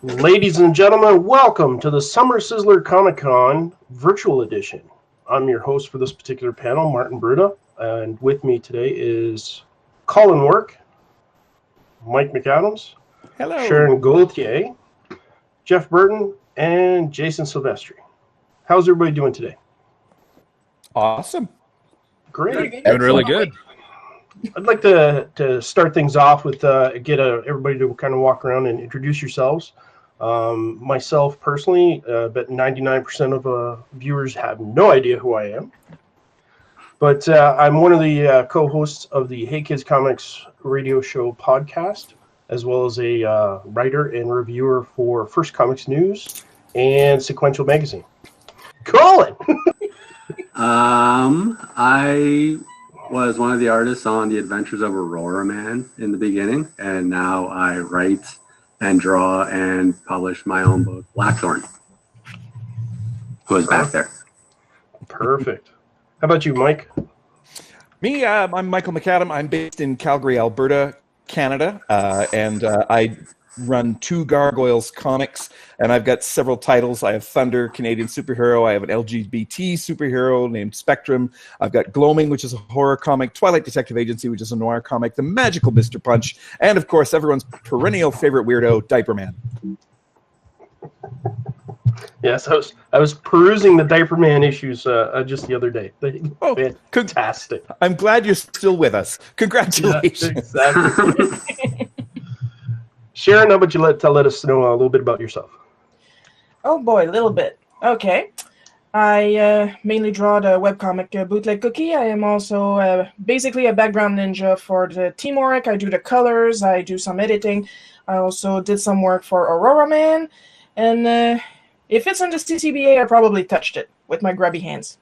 Ladies and gentlemen, welcome to the Summer Sizzler Comic-Con Virtual Edition. I'm your host for this particular panel, Martin Bruda, and with me today is Colin Work, Mike McAdams, hello, Sharon Gauthier, Jeff Burton, and Jason Silvestri. How's everybody doing today? Awesome. Great. Doing really good. I'd like to start things off with everybody to kind of walk around and introduce yourselves. Myself personally, but 99% of viewers have no idea who I am. But I'm one of the co-hosts of the Hey Kids Comics radio show podcast, as well as a writer and reviewer for First Comics News and Sequential Magazine. Colin! I was one of the artists on The Adventures of Aurora Man in the beginning, and now I write and draw and publish my own book, Blackthorn. Who is back there? Perfect. How about you, Mike? Me, I'm Michael McAdam. I'm based in Calgary, Alberta, Canada, and I run Two Gargoyles Comics, and I've got several titles. I have Thunder, Canadian superhero. I have an LGBT superhero named Spectrum. I've got Gloaming, which is a horror comic, Twilight Detective Agency, which is a noir comic, The Magical Mr. Punch, and of course, everyone's perennial favorite weirdo, Diaper Man. Yes, I was perusing the Diaper Man issues just the other day. Fantastic. I'm glad you're still with us. Congratulations. Yeah, exactly. Sharon, how about you let us know a little bit about yourself? Oh boy, a little bit. Okay. I mainly draw the webcomic Bootleg Cookie. I am also basically a background ninja for the teamwork. I do the colors. I do some editing. I also did some work for Aurora Man. And if it's on the CCBA, I probably touched it with my grubby hands.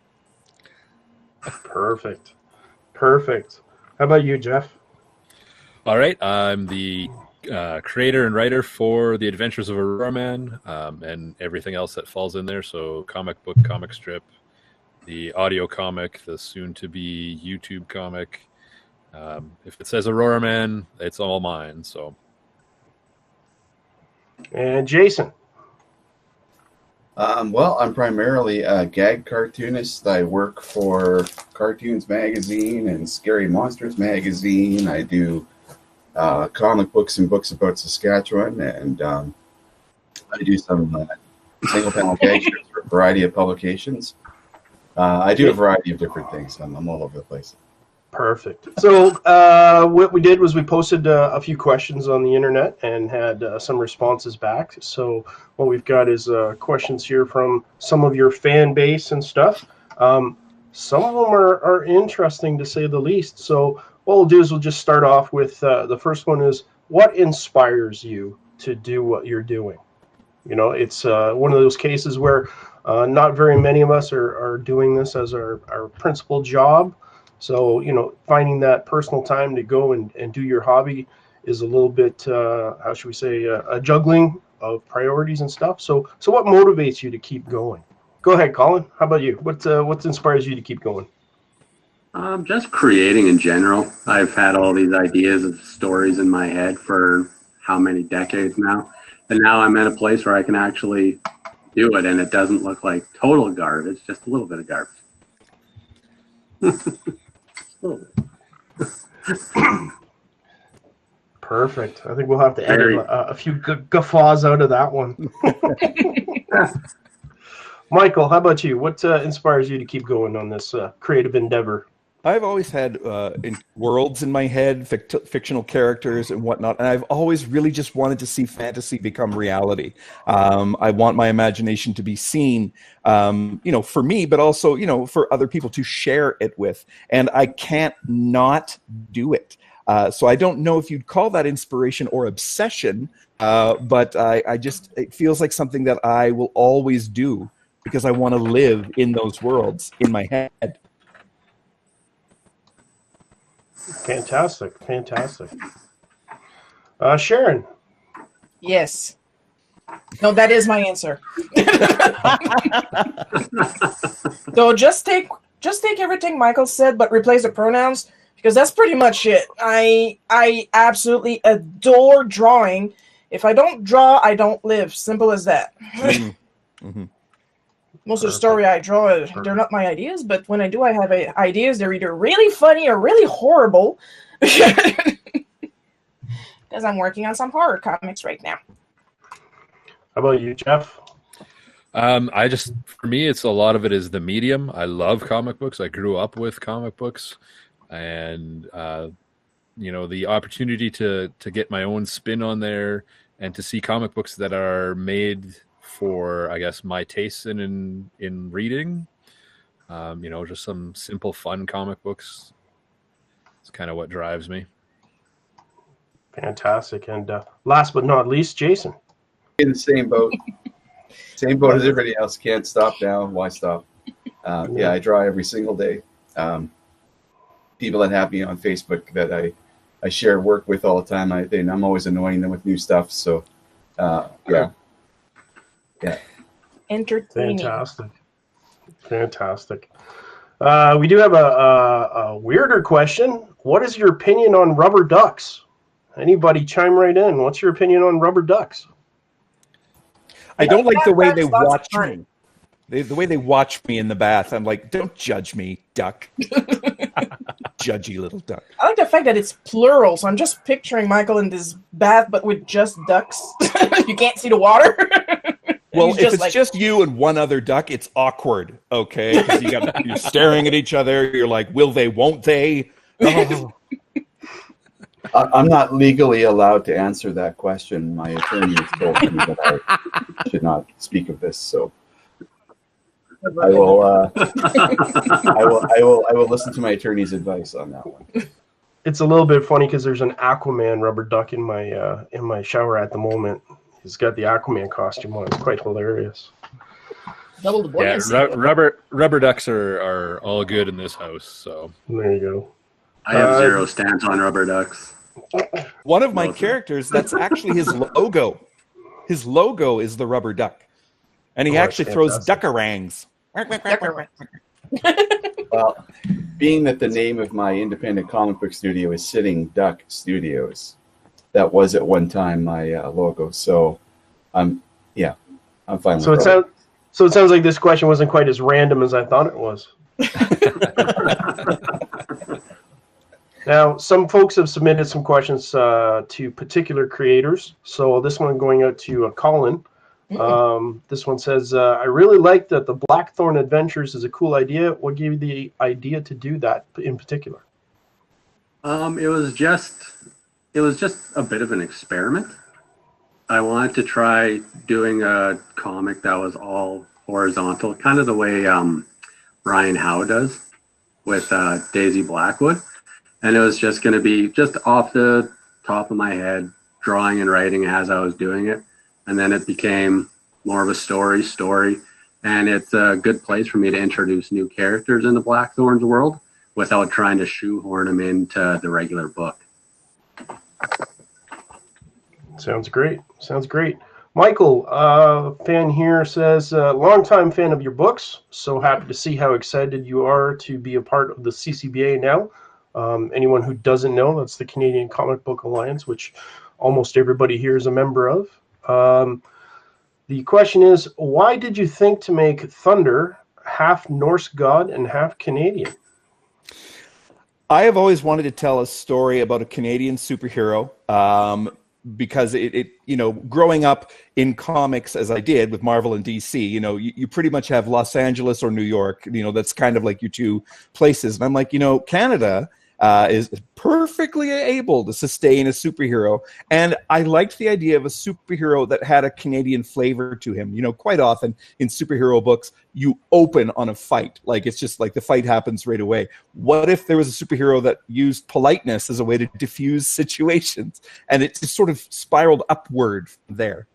Perfect. How about you, Jeff? All right, I'm the creator and writer for The Adventures of Aurora Man and everything else that falls in there. So comic book, comic strip, the audio comic, the soon-to-be YouTube comic. If it says Aurora Man, it's all mine. So. And Jason? Well, I'm primarily a gag cartoonist. I work for Cartoons Magazine and Scary Monsters Magazine. I do comic books and books about Saskatchewan, and I do some single-panel gag strips for a variety of publications. I do a variety of different things. I'm all over the place. Perfect. So what we did was we posted a few questions on the internet and had some responses back. So what we've got is questions here from some of your fan base and stuff. Some of them are interesting, to say the least. So what we'll do is we'll just start off with the first one is, what inspires you to do what you're doing? You know, it's one of those cases where not very many of us are doing this as our principal job. So, you know, finding that personal time to go and do your hobby is a little bit, how should we say, a juggling of priorities and stuff. So what motivates you to keep going? Go ahead, Colin. How about you? What inspires you to keep going? Just creating in general. I've had all these ideas of stories in my head for how many decades now. And now I'm at a place where I can actually do it, and it doesn't look like total garbage, just a little bit of garbage. Perfect. I think we'll have to edit a few guffaws out of that one. Michael, how about you? What inspires you to keep going on this creative endeavor? I've always had worlds in my head, fictional characters and whatnot, and I've always really just wanted to see fantasy become reality. I want my imagination to be seen, for me, but also, for other people to share it with, and I can't not do it. So I don't know if you'd call that inspiration or obsession, but it feels like something that I will always do because I want to live in those worlds in my head. Fantastic. Sharon? Yes. No, that is my answer. So just take everything Michael said, but replace the pronouns, because that's pretty much it. I absolutely adore drawing, If I don't draw, I don't live. Simple as that. Mm-hmm. Most of the story I draw, they're not my ideas, but when I do, I have ideas. They're either really funny or really horrible. Because I'm working on some horror comics right now. How about you, Jeff? For me, it's a lot of it is the medium. I love comic books. I grew up with comic books, and the opportunity to get my own spin on there and to see comic books that are made for, I guess, my tastes in reading. Just some simple, fun comic books. It's kind of what drives me. Fantastic. And last but not least, Jason. In the same boat. Same boat as everybody else. Can't stop now. Why stop? I draw every single day. People that have me on Facebook that I share work with all the time, I'm always annoying them with new stuff. So, yeah. Entertaining. Fantastic. We do have a weirder question. What is your opinion on rubber ducks? Anybody chime right in. What's your opinion on rubber ducks? I don't like the way they watch me. The way they watch me in the bath. I'm like, don't judge me, duck. Judgy little duck. I like the fact that it's plural, so I'm just picturing Michael in this bath, but with just ducks. You can't see the water. Well, if it's just you and one other duck, it's awkward, okay? Because you're staring at each other. You're like, will they, won't they? Oh. I'm not legally allowed to answer that question. My attorney has told me that I should not speak of this, so I will listen to my attorney's advice on that one. It's a little bit funny because there's an Aquaman rubber duck in my shower at the moment. He's got the Aquaman costume on. It's quite hilarious. Double the buoyancy. Rubber ducks are all good in this house. So there you go. I have zero stance on rubber ducks. One of my characters, that's actually his logo. His logo is the rubber duck. And he actually throws duckarangs. Well, being that the name of my independent comic book studio is Sitting Duck Studios, that was at one time my logo. So I'm fine with it. So it sounds like this question wasn't quite as random as I thought it was. Now, some folks have submitted some questions to particular creators. So this one going out to Colin. This one says, I really like that the Blackthorn Adventures is a cool idea. What gave you the idea to do that in particular? It was just a bit of an experiment. I wanted to try doing a comic that was all horizontal, kind of the way Ryan Howe does with Daisy Blackwood. And it was just going to be just off the top of my head, drawing and writing as I was doing it. And then it became more of a story. And it's a good place for me to introduce new characters in the Blackthorn's world without trying to shoehorn them into the regular book. Sounds great. Michael, fan here says, longtime fan of your books. So happy to see how excited you are to be a part of the CCBA now. Anyone who doesn't know, that's the Canadian Comic Book Alliance, which almost everybody here is a member of. The question is, why did you think to make Thunder half Norse god and half Canadian? I have always wanted to tell a story about a Canadian superhero because it growing up in comics as I did with Marvel and DC, you pretty much have Los Angeles or New York, that's kind of like your two places. And I'm like, Canada is perfectly able to sustain a superhero. And I liked the idea of a superhero that had a Canadian flavor to him. Quite often in superhero books, you open on a fight. Like, it's just like the fight happens right away. What if there was a superhero that used politeness as a way to diffuse situations? And it just sort of spiraled upward from there.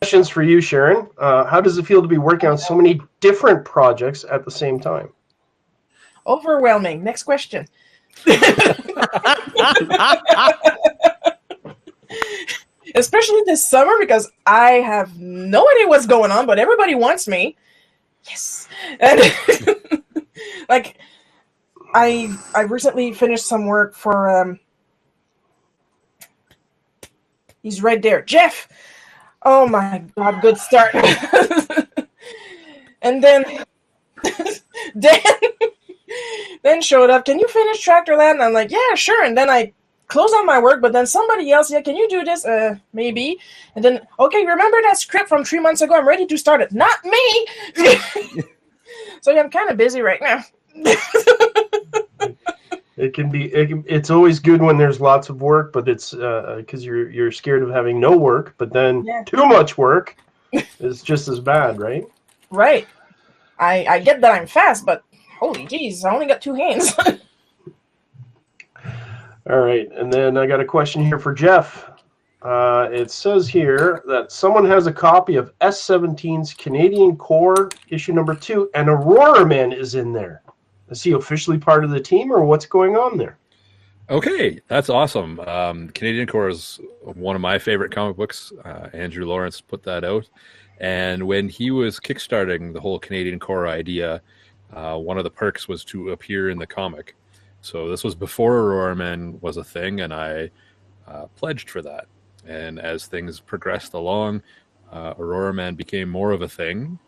Questions for you, Sharon. How does it feel to be working on so many different projects at the same time? Overwhelming. Next question. Especially this summer, because I have no idea what's going on, but everybody wants me. Yes. And like, I recently finished some work for He's right there. Jeff! Oh my God, good start. And then Dan showed up. Can you finish Tractor Land? And I'm like, yeah, sure. And then I close on my work, but then somebody else, yeah, can you do this? Maybe. And then, okay, remember that script from 3 months ago? I'm ready to start it. Not me. So yeah, I'm kind of busy right now. It's always good when there's lots of work, but it's because you're scared of having no work, but then too much work is just as bad, right? Right. I get that I'm fast, but holy jeez, I only got 2 hands. All right, and then I got a question here for Jeff. It says here that someone has a copy of S17's Canadian Core issue number 2, and Aurora Man is in there. Is he officially part of the team, or what's going on there? Okay, that's awesome. Canadian Core is one of my favorite comic books. Andrew Lawrence put that out. And when he was kickstarting the whole Canadian Core idea, one of the perks was to appear in the comic. So this was before Aurora Man was a thing, and I pledged for that. And as things progressed along, Aurora Man became more of a thing.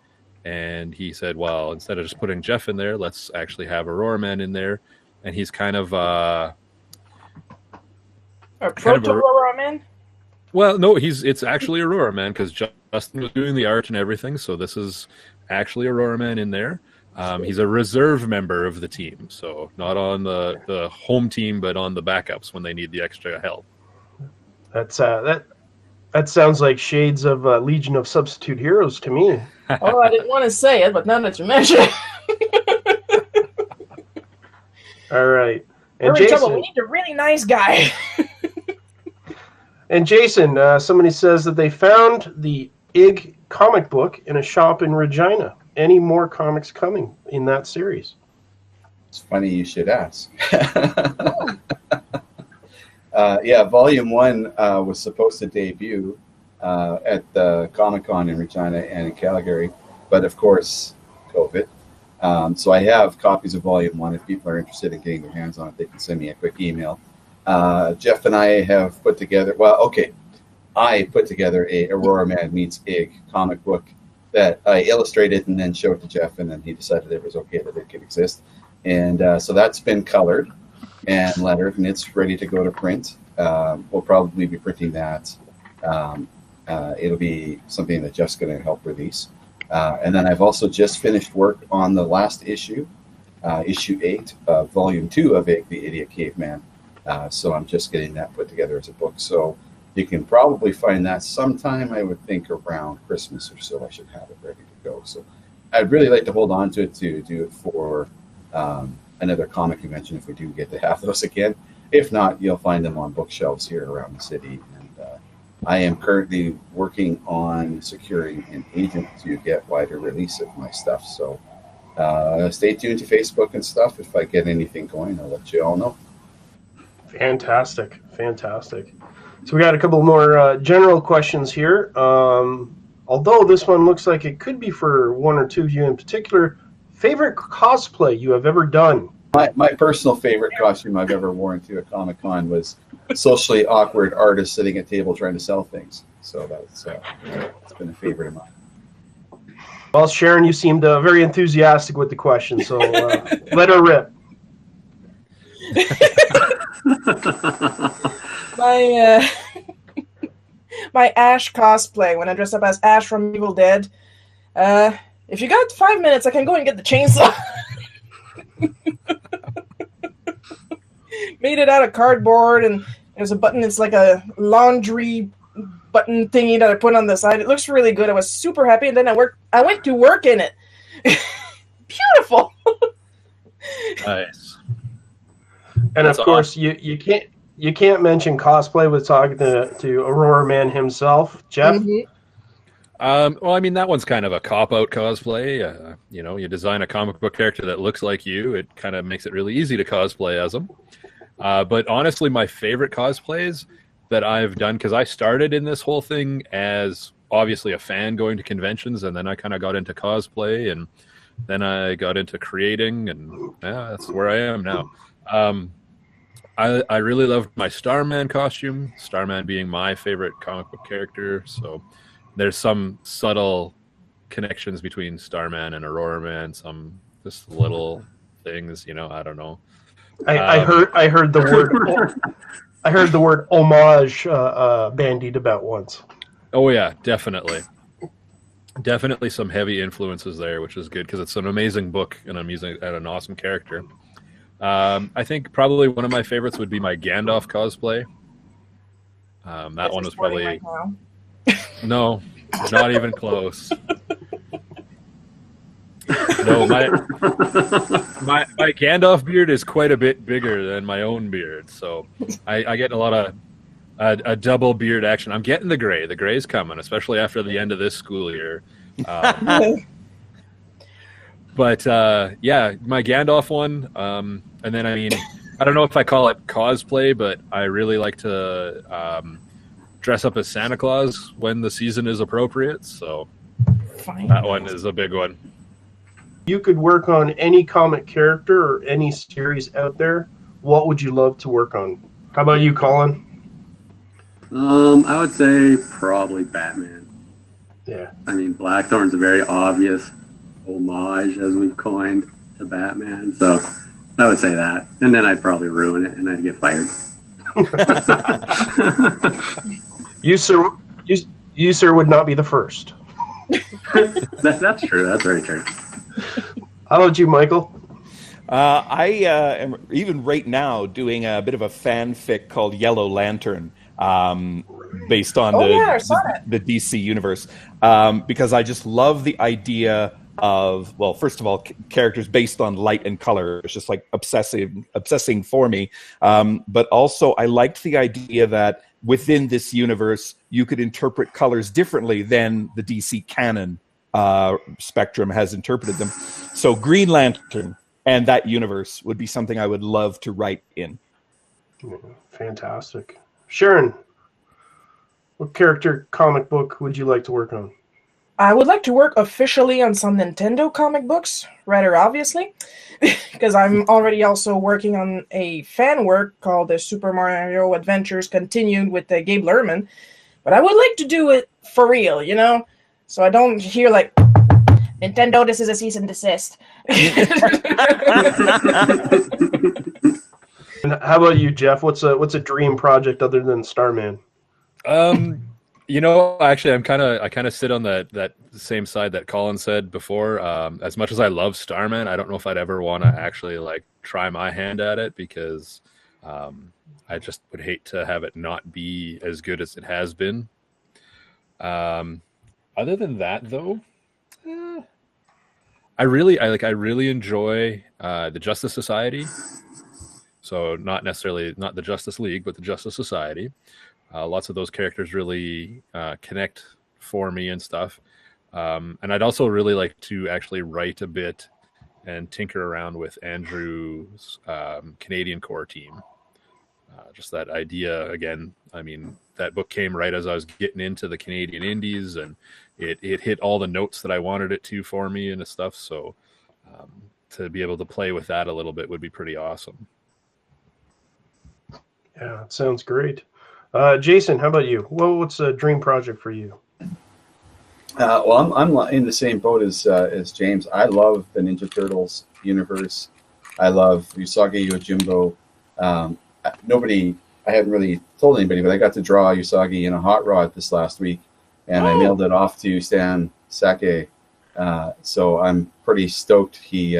And he said, well, instead of just putting Jeff in there, let's actually have Aurora Man in there. And he's kind of a proto-Aurora Man? Well, no, it's actually Aurora Man, because Justin was doing the art and everything. So this is actually Aurora Man in there. He's a reserve member of the team, so not on the home team, but on the backups when they need the extra help. That sounds like shades of Legion of Substitute Heroes to me. Oh, I didn't want to say it, but now that you mention it. All right. And we're in Jason, trouble. We need a really nice guy. And Jason, somebody says that they found the IG comic book in a shop in Regina. Any more comics coming in that series? It's funny you should ask. Volume 1 was supposed to debut at the Comic-Con in Regina and in Calgary, but of course, COVID. So I have copies of Volume 1. If people are interested in getting their hands on it, they can send me a quick email. Jeff and I have put together, I put together a Aurora Man meets IG comic book that I illustrated and then showed to Jeff, and then he decided it was okay that it could exist. And so that's been colored and lettered, and it's ready to go to print. We'll probably be printing that. It'll be something that Jeff's going to help release. And then I've also just finished work on the last issue, issue 8, volume 2 of IG, The Idiot Caveman. So I'm just getting that put together as a book. So you can probably find that sometime, I would think, around Christmas or so. I should have it ready to go. So I'd really like to hold on to it to do it for another comic convention if we do get to have those again. If not, you'll find them on bookshelves here around the city. And I am currently working on securing an agent to get wider release of my stuff. So stay tuned to Facebook and stuff. If I get anything going, I'll let you all know. Fantastic. So we got a couple more general questions here. Although this one looks like it could be for one or two of you in particular, favorite cosplay you have ever done? My personal favorite costume I've ever worn to a Comic-Con was socially awkward artist sitting at a table trying to sell things. So that's it's been a favorite of mine. Well, Sharon, you seemed very enthusiastic with the question, so let her rip. My Ash cosplay when I dress up as Ash from Evil Dead. If you got 5 minutes, I can go and get the chainsaw. Made it out of cardboard, and there's a button. It's like a laundry button thingy that I put on the side. It looks really good. I was super happy, and then I went to work in it. Beautiful. Nice. And of course, you can't mention cosplay with talking to Aurora Man himself, Jeff. Mm-hmm. Well, I mean, that one's kind of a cop-out cosplay. You design a comic book character that looks like you. It kind of makes it really easy to cosplay as them. But honestly, my favorite cosplays that I've done, because I started in this whole thing as obviously a fan going to conventions, and then I kind of got into cosplay, and then I got into creating, and that's where I am now. I really loved my Starman costume, Starman being my favorite comic book character. So there's some subtle connections between Starman and Aurora Man, some just little things, I don't know. I heard the word I heard the word homage bandied about once. Oh yeah, definitely. Definitely some heavy influences there, which is good because it's an amazing book and an awesome character. I think probably one of my favorites would be my Gandalf cosplay. That one was probably right now. no, not even close. No, my Gandalf beard is quite a bit bigger than my own beard, so I get a lot of a double beard action. I'm getting the gray. The gray's coming, especially after the end of this school year. But yeah, my Gandalf one, and then I don't know if I call it cosplay, but I really like to dress up as Santa Claus when the season is appropriate. So Fine. that one is a big one. You could work on any comic character or any series out there. What would you love to work on? How about you, Colin? I would say probably Batman. Yeah. Blackthorn's a very obvious homage, as we've coined, to Batman. So I would say that. And then I'd probably ruin it and I'd get fired. You, sir, would not be the first. That's true. That's very true. How about you, Michael? I am even right now doing a bit of a fanfic called Yellow Lantern, based on the DC universe, because I just love the idea of, well, first of all, characters based on light and color. It's just like obsessing for me. But also I liked the idea that within this universe, you could interpret colors differently than the DC canon spectrum has interpreted them. So Green Lantern and that universe would be something I would love to write in. Fantastic. Sharon, what character comic book would you like to work on? I would like to work officially on some Nintendo comic books, rather obviously, because I'm already also working on a fan work called the Super Mario Adventures Continued with Gabe Lerman. But I would like to do it for real, so I don't hear like, Nintendo, this is a cease and desist. And how about you, Jeff? What's a dream project other than Starman? Actually, I kind of sit on that same side that Colin said before. As much as I love Starman, I don't know if I'd ever want to actually try my hand at it, because I just would hate to have it not be as good as it has been. Other than that, though, I really enjoy the Justice Society. So not the Justice League, but the Justice Society. Lots of those characters really connect for me and stuff. And I'd also really like to actually write a bit and tinker around with Andrew's Canadian Corps team. Just that idea, again, that book came right as I was getting into the Canadian Indies, and it hit all the notes that I wanted it to for me and stuff. So to be able to play with that a little bit would be pretty awesome. Yeah, it sounds great. Jason, how about you? What's a dream project for you? Well, I'm in the same boat as James. I love the Ninja Turtles universe. I love Usagi Yojimbo. I hadn't really told anybody, but I got to draw Usagi in a hot rod this last week, and I mailed it off to Stan Sake. So I'm pretty stoked. He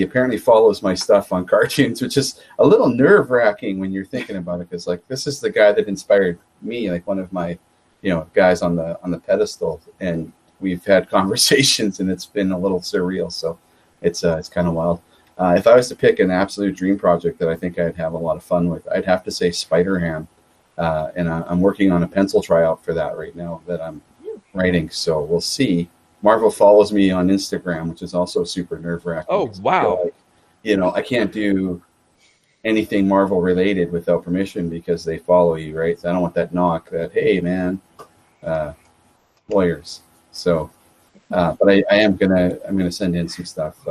apparently follows my stuff on cartoons, which is a little nerve-wracking when you're thinking about it, because this is the guy that inspired me, one of my guys on the pedestal, and we've had conversations, and it's been a little surreal. So it's kind of wild. If I was to pick an absolute dream project that I think I'd have a lot of fun with, I'd have to say Spider-Ham. And I'm working on a pencil tryout for that right now that I'm writing. So we'll see. Marvel follows me on Instagram, which is also super nerve-wracking. Oh, wow. I can't do anything Marvel related without permission because they follow you, right? So I don't want that knock that, hey, man, lawyers. So, but I'm gonna send in some stuff.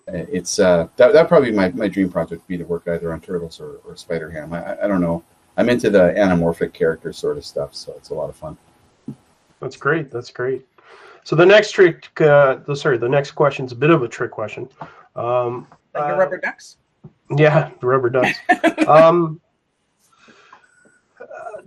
it's that probably my dream project would be to work either on Turtles or Spider-Ham. I don't know. I'm into the anamorphic character sort of stuff, so it's a lot of fun. That's great. That's great. So the next the next question's a bit of a trick question. Like the rubber ducks? Yeah, the rubber ducks.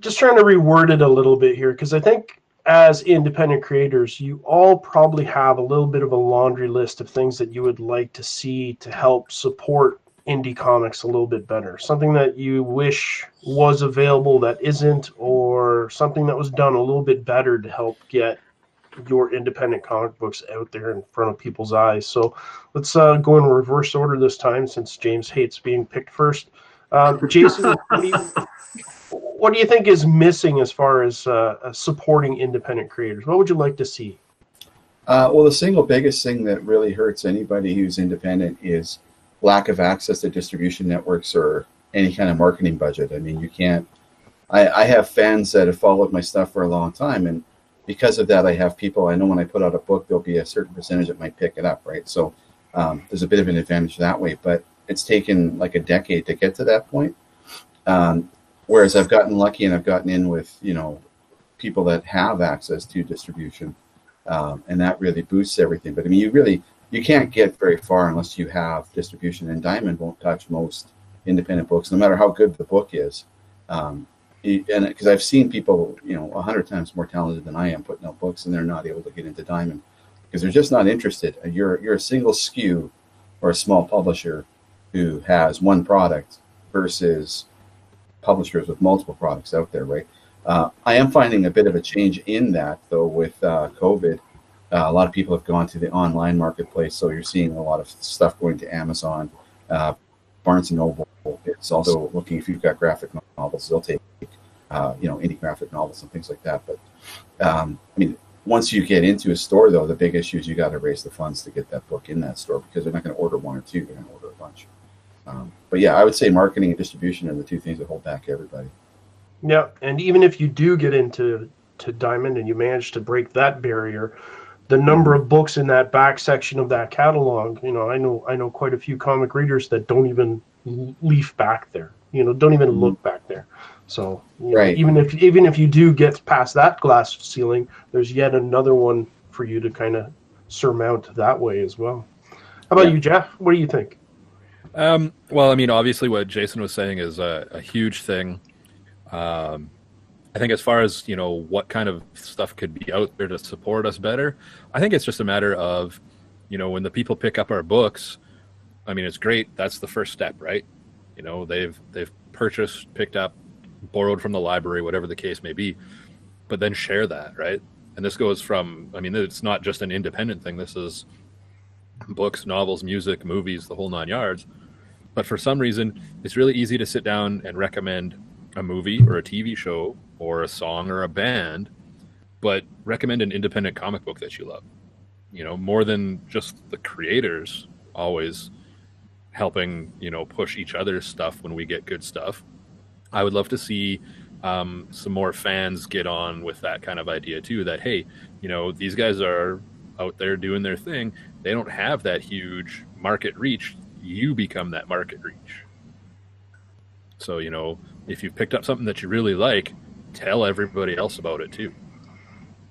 Just trying to reword it a little bit here, because I think as independent creators, you all probably have a little bit of a laundry list of things that you would like to see to help support indie comics a little bit better. Something that you wish was available that isn't, or something that was done a little bit better to help get your independent comic books out there in front of people's eyes. So let's go in reverse order this time, since James hates being picked first. Jason, what do you think is missing as far as supporting independent creators? What would you like to see? Well, the single biggest thing that really hurts anybody who's independent is lack of access to distribution networks or any kind of marketing budget. I mean, you can't. I have fans that have followed my stuff for a long time, and because of that, I have people. I know when I put out a book, there'll be a certain percentage that might pick it up, right? So there's a bit of an advantage that way, but it's taken like a decade to get to that point. Whereas I've gotten lucky and I've gotten in with, people that have access to distribution, and that really boosts everything. But I mean, you can't get very far unless you have distribution, and Diamond won't touch most independent books, no matter how good the book is. And because I've seen people, 100 times more talented than I am putting out books, and they're not able to get into Diamond because they're just not interested. You're a single SKU or a small publisher who has one product versus publishers with multiple products out there, right? I am finding a bit of a change in that, though, with COVID. A lot of people have gone to the online marketplace, so you're seeing a lot of stuff going to Amazon. Barnes & Noble is also looking, if you've got graphic novels, they'll take, indie graphic novels and things like that. But, I mean, once you get into a store, though, the big issue is you got to raise the funds to get that book in that store, because they're not going to order one or two, they're going to order a bunch. But yeah, I would say marketing and distribution are the two things that hold back everybody. Yeah, and even if you do get into Diamond and you manage to break that barrier, the number of books in that back section of that catalog, I know quite a few comic readers that don't even leaf back there, don't even look back there. So right. Even if you do get past that glass ceiling, there's yet another one for you to kind of surmount that way as well. How about you, Jeff? What do you think? Well, I mean, obviously what Jason was saying is a huge thing. I think as far as, what kind of stuff could be out there to support us better, I think it's just a matter of, when the people pick up our books, I mean, it's great. That's the first step, right? They've purchased, picked up, borrowed from the library, whatever the case may be, but then share that, right? And this goes from, I mean, it's not just an independent thing. This is books, novels, music, movies, the whole 9 yards. But for some reason, it's really easy to sit down and recommend a movie or a TV show or a song or a band, but recommend an independent comic book that you love. More than just the creators always helping, push each other's stuff when we get good stuff. I would love to see some more fans get on with that kind of idea too, that, hey, these guys are out there doing their thing. They don't have that huge market reach. You become that market reach. So, if you've picked up something that you really like, tell everybody else about it too.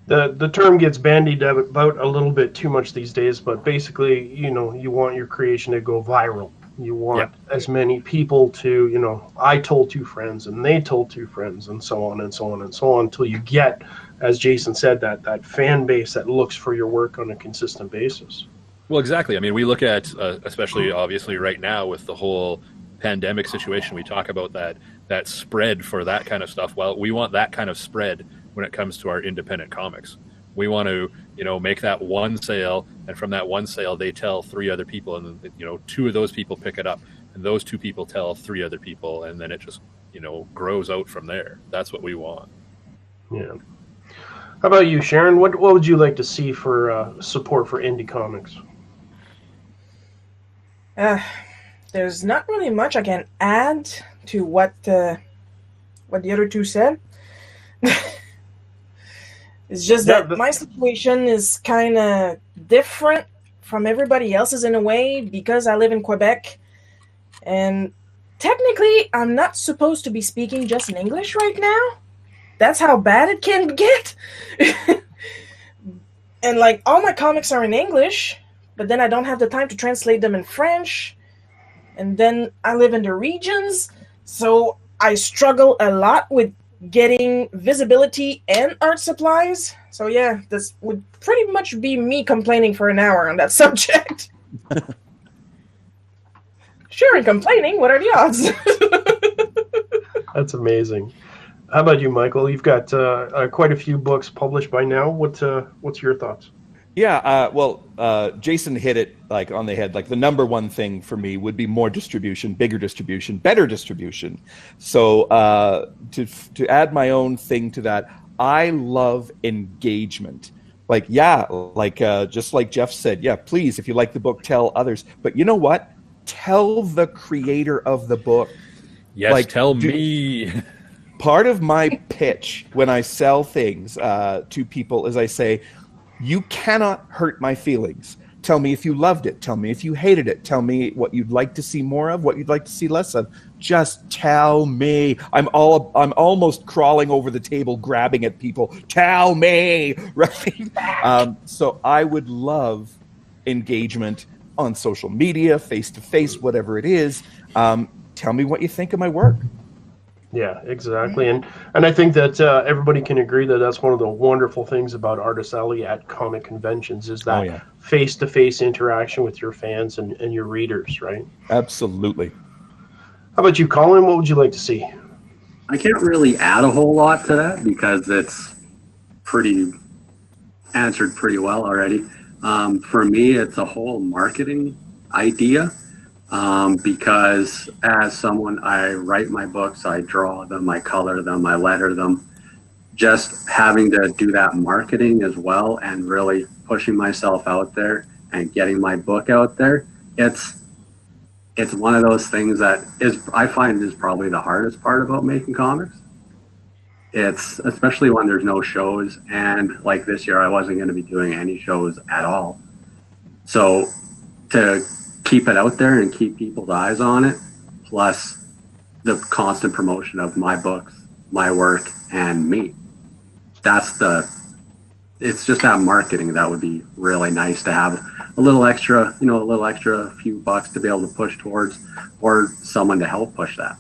The term gets bandied about a little bit too much these days, but basically, you want your creation to go viral. You want as many people to, I told two friends and they told two friends and so on and so on and so on, until you get, as Jason said, that fan base that looks for your work on a consistent basis. Well, exactly. I mean, we look at, especially obviously right now with the whole pandemic situation, we talk about that spread for that kind of stuff. Well, we want that kind of spread when it comes to our independent comics. We want to, make that one sale, and from that one sale, they tell three other people, and two of those people pick it up, and those two people tell three other people, and then it just, grows out from there. That's what we want. Yeah. How about you, Sharon? What would you like to see for support for indie comics? There's not really much I can add to what the other two said. It's just that my situation is kind of different from everybody else's in a way because I live in Quebec. And technically, I'm not supposed to be speaking just in English right now. That's how bad it can get. And like all my comics are in English, but then I don't have the time to translate them in French. And then I live in the regions, so I struggle a lot with getting visibility and art supplies. So yeah, this would pretty much be me complaining for an hour on that subject. Sure, and complaining, what are the odds? That's amazing. How about you, Michael? You've got quite a few books published by now. What's your thoughts? Yeah, well, Jason hit it like on the head. Like the number one thing for me would be more distribution, bigger distribution, better distribution. So to add my own thing to that, I love engagement. Like, yeah, like just like Jeff said, yeah, please, if you like the book, tell others. But you know what? Tell the creator of the book. Yes, like, tell me. Part of my pitch when I sell things to people is I say, you cannot hurt my feelings. Tell me if you loved it. Tell me if you hated it. Tell me what you'd like to see more of, what you'd like to see less of. Just tell me. I'm almost crawling over the table, grabbing at people. Tell me, right? So I would love engagement on social media, face-to-face, whatever it is. Tell me what you think of my work. Yeah, exactly. And I think that everybody can agree that that's one of the wonderful things about Artist Alley at comic conventions is that face-to-face interaction with your fans and your readers, right? Absolutely. How about you, Colin? What would you like to see? I can't really add a whole lot to that because it's answered pretty well already. For me, it's a whole marketing idea. Because as someone, I write my books, I draw them, I color them, I letter them. Just having to do that marketing as well and really pushing myself out there and getting my book out there, it's one of those things that I find is probably the hardest part about making comics. It's especially when there's no shows, and like this year I wasn't going to be doing any shows at all. So to keep it out there and keep people's eyes on it, plus the constant promotion of my books, my work, and me. It's just that marketing that would be really nice to have a little extra few bucks to be able to push towards, or someone to help push that.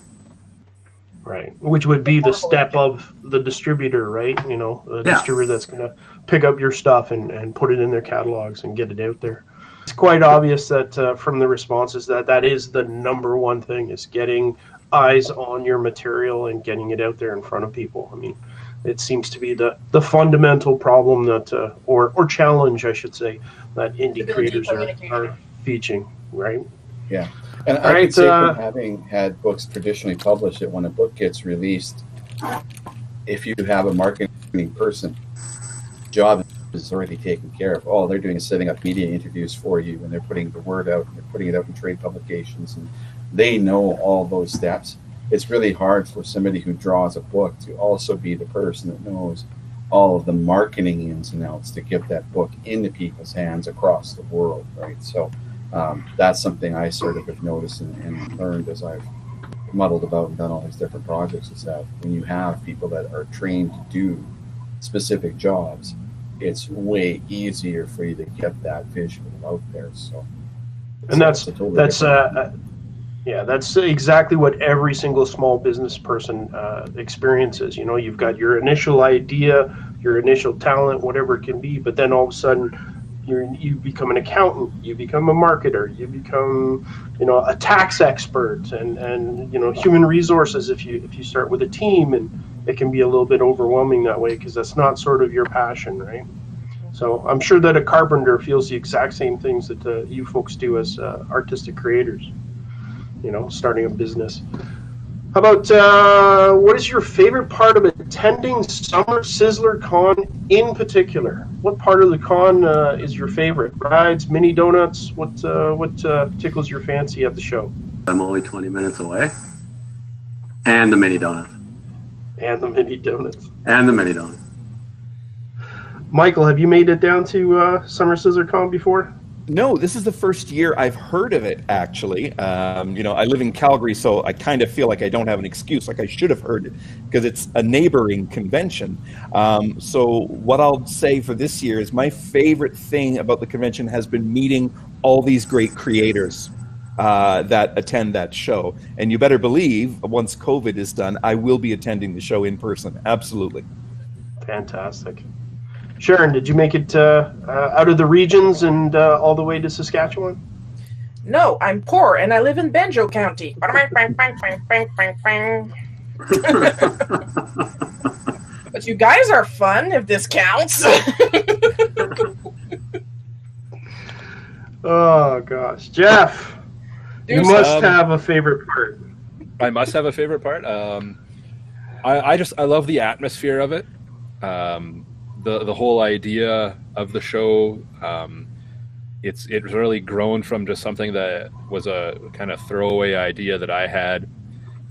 Right, which would be the step of the distributor, right? You know, the distributor that's going to pick up your stuff and put it in their catalogs and get it out there. It's quite obvious that from the responses that is the number one thing, is getting eyes on your material and getting it out there in front of people. I mean, it seems to be the fundamental problem that, or challenge, I should say, that indie creators are facing, right? Yeah. And I can say from having had books traditionally published that when a book gets released, if you have a marketing person, job is already taken care of. All they're doing is setting up media interviews for you, and they're putting the word out, and they're putting it out in trade publications, and they know all those steps. It's really hard for somebody who draws a book to also be the person that knows all of the marketing ins and outs to get that book into people's hands across the world, right? So that's something I sort of have noticed and learned as I've muddled about and done all these different projects, is that when you have people that are trained to do specific jobs, it's way easier for you to get that visual out there. So, and that's exactly what every single small business person experiences. You know, you've got your initial idea, your initial talent, whatever it can be, but then all of a sudden you become an accountant, you become a marketer, you become, you know, a tax expert, and you know, human resources if you start with a team, and it can be a little bit overwhelming that way because that's not sort of your passion, right? So I'm sure that a carpenter feels the exact same things that you folks do as artistic creators, you know, starting a business. How about what is your favorite part of attending Summer Sizzler Con in particular? What part of the con is your favorite? Rides, mini donuts? What tickles your fancy at the show? I'm only 20 minutes away. And the mini donuts. And the mini donuts. And the mini donuts. Michael, have you made it down to Summer Sizzler Con before? No, this is the first year I've heard of it, actually. I live in Calgary, so I kind of feel like I don't have an excuse. Like I should have heard it because it's a neighboring convention. So what I'll say for this year is my favorite thing about the convention has been meeting all these great creators that attend that show. And you better believe once COVID is done, I will be attending the show in person. Absolutely. Fantastic. Sharon, did you make it out of the regions and all the way to Saskatchewan? No, I'm poor and I live in Banjo County. But you guys are fun, if this counts. Oh, gosh. Jeff, you must have a favorite part. I must have a favorite part. I love the atmosphere of it. The whole idea of the show, it's really grown from just something that was a kind of throwaway idea that I had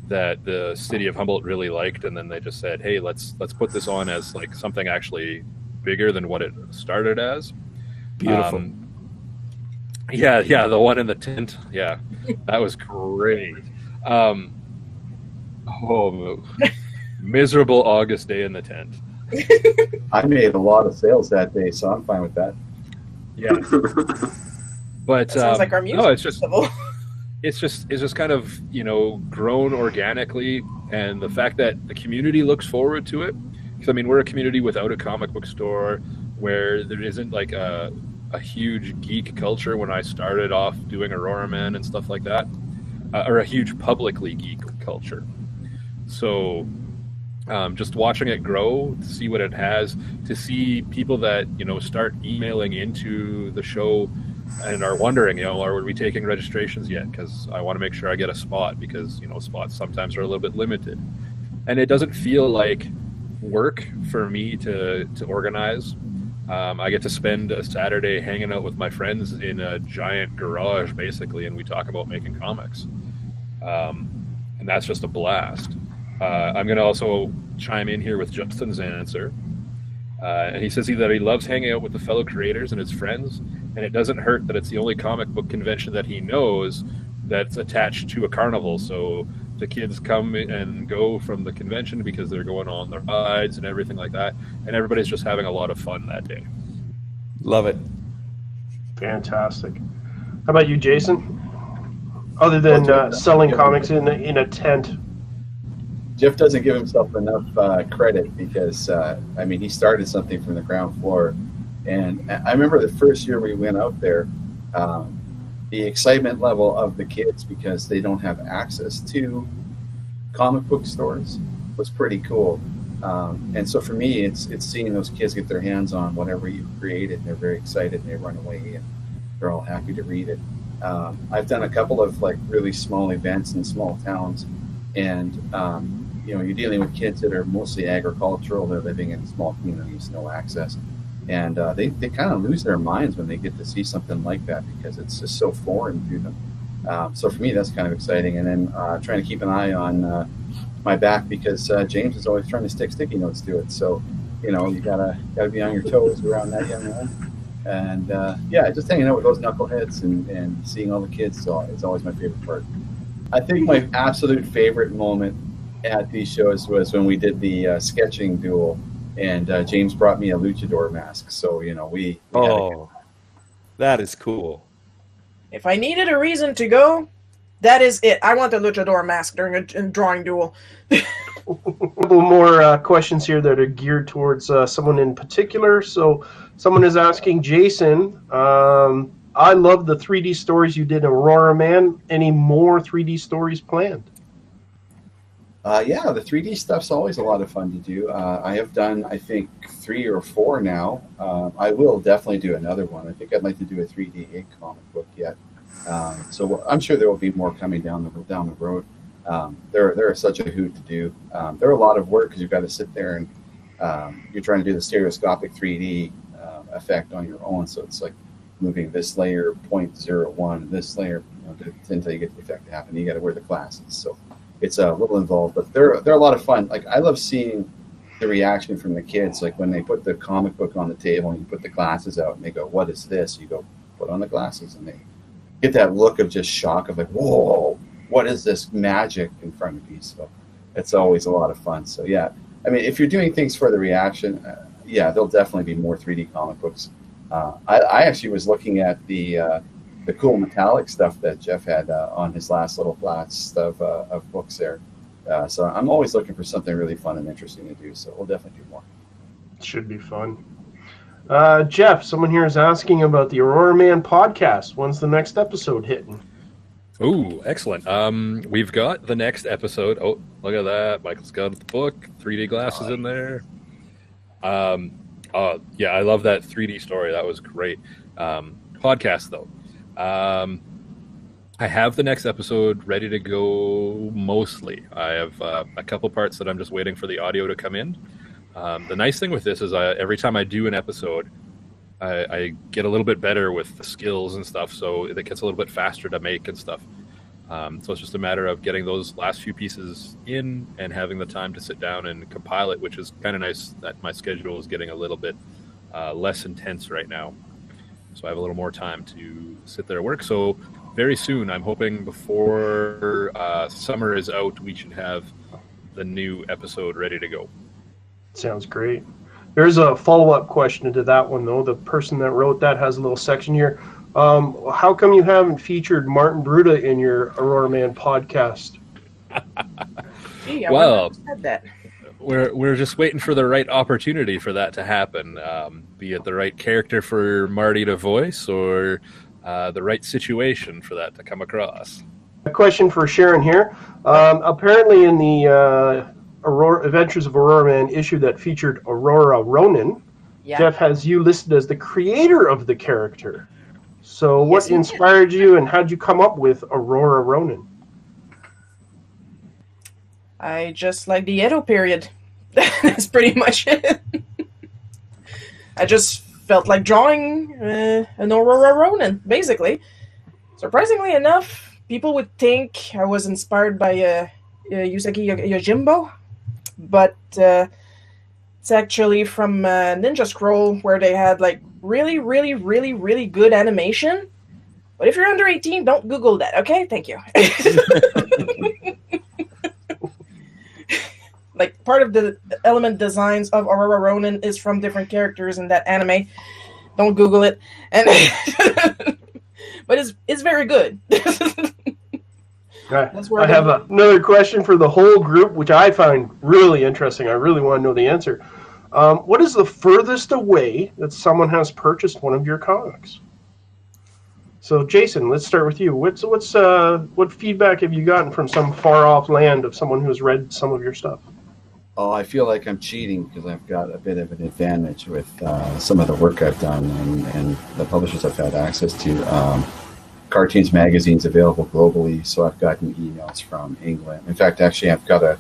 that the city of Humboldt really liked, and then they just said, "Hey, let's put this on as like something actually bigger than what it started as." Beautiful. Yeah, the one in the tent. Yeah, that was great. Miserable August day in the tent. I made a lot of sales that day, so I'm fine with that. Yeah, but that sounds like our music. No, it's just kind of grown organically, and the fact that the community looks forward to it. Because I mean, we're a community without a comic book store, where there isn't like a huge geek culture. When I started off doing Aurora Man and stuff like that, or a huge publicly geek culture. So. Just watching it grow, to see what it has, to see people that start emailing into the show and are wondering, are we taking registrations yet? Because I want to make sure I get a spot, because spots sometimes are a little bit limited, and it doesn't feel like work for me to organize. I get to spend a Saturday hanging out with my friends in a giant garage, basically, and we talk about making comics, and that's just a blast. I'm going to also chime in here with Justin's answer. And he says that he loves hanging out with the fellow creators and his friends, and it doesn't hurt that it's the only comic book convention that he knows that's attached to a carnival. So the kids come and go from the convention because they're going on their rides and everything like that, and everybody's just having a lot of fun that day. Love it. Fantastic. How about you, Jason? Other than selling comics in a tent. Jeff doesn't give himself enough credit because, he started something from the ground floor. And I remember the first year we went out there, the excitement level of the kids, because they don't have access to comic book stores, was pretty cool. And so for me, it's seeing those kids get their hands on whatever you created, and they're very excited, and they run away, and they're all happy to read it. I've done a couple of really small events in small towns, and you're dealing with kids that are mostly agricultural. They're living in small communities, no access. And they kind of lose their minds when they get to see something like that, because it's just so foreign to them. So for me, that's kind of exciting. And then trying to keep an eye on my back, because James is always trying to stick sticky notes to it. So, you gotta be on your toes around that young man. And just hanging out with those knuckleheads and seeing all the kids is always my favorite part. I think my absolute favorite moment at these shows was when we did the sketching duel, and James brought me a luchador mask. So we that is cool. If I needed a reason to go, that is it. I want the luchador mask during a drawing duel. A couple more questions here that are geared towards someone in particular. So someone is asking, Jason, I love the 3D stories you did in Aurora Man. Any more 3D stories planned? The 3D stuff's always a lot of fun to do. I have done, I think, 3 or 4 now. I will definitely do another one. I think I'd like to do a 3D ink comic book yet. So I'm sure there will be more coming down the road. They're such a hoot to do. They're a lot of work, because you've got to sit there and you're trying to do the stereoscopic 3D effect on your own. So it's like moving this layer 0.01, this layer until you get the effect to happen. You got to wear the glasses. So it's a little involved, but they're a lot of fun. Like, I love seeing the reaction from the kids. Like when they put the comic book on the table and you put the glasses out and they go, "What is this?" You go, put on the glasses, and they get that look of just shock of like, whoa, what is this magic in front of you? So it's always a lot of fun. So yeah, I mean, if you're doing things for the reaction, yeah, there'll definitely be more 3D comic books. I actually was looking at the cool metallic stuff that Jeff had on his last little blast of books there. So I'm always looking for something really fun and interesting to do. So we'll definitely do more. Should be fun. Jeff, someone here is asking about the Aurora Man podcast. When's the next episode hitting? Ooh, excellent. We've got the next episode. Oh, look at that. Michael's got the book, 3D glasses in there. Yeah, I love that 3D story. That was great. Podcast, though. I have the next episode ready to go mostly. I have a couple parts that I'm just waiting for the audio to come in. The nice thing with this is every time I do an episode, I get a little bit better with the skills and stuff, so it gets a little bit faster to make and stuff. So it's just a matter of getting those last few pieces in and having the time to sit down and compile it, which is kind of nice that my schedule is getting a little bit less intense right now. So I have a little more time to sit there and work. So very soon, I'm hoping before summer is out, we should have the new episode ready to go. Sounds great. There's a follow-up question to that one, though. The person that wrote that has a little section here. How come you haven't featured Martin Bruda in your Aurora Man podcast? Gee, Well, said that. we're just waiting for the right opportunity for that to happen, be it the right character for Marty to voice or the right situation for that to come across. A question for Sharon here. Apparently in the Adventures of Aurora Man issue that featured Aurora Ronan, Yeah. Jeff has you listed as the creator of the character. So what Yes, he did. inspired you, and how did you come up with Aurora Ronan? I just like the Edo period. That's pretty much it. I just felt like drawing an Aurora Ronan, basically. Surprisingly enough, people would think I was inspired by Yuseki Yojimbo, but it's actually from Ninja Scroll, where they had like really, really, really, really good animation. But if you're under 18, don't Google that, okay? Thank you. Like, part of the element designs of Aurora Ronan is from different characters in that anime. Don't Google it. And but it's very good. That's where I have another question for the whole group, which I find really interesting. I really want to know the answer. What is the furthest away that someone has purchased one of your comics? So, Jason, let's start with you. What feedback have you gotten from some far-off land of someone who has read some of your stuff? Oh, I feel like I'm cheating because I've got a bit of an advantage with some of the work I've done and the publishers I've had access to. Cartoons magazine's available globally, so I've gotten emails from England. In fact, actually, I've got a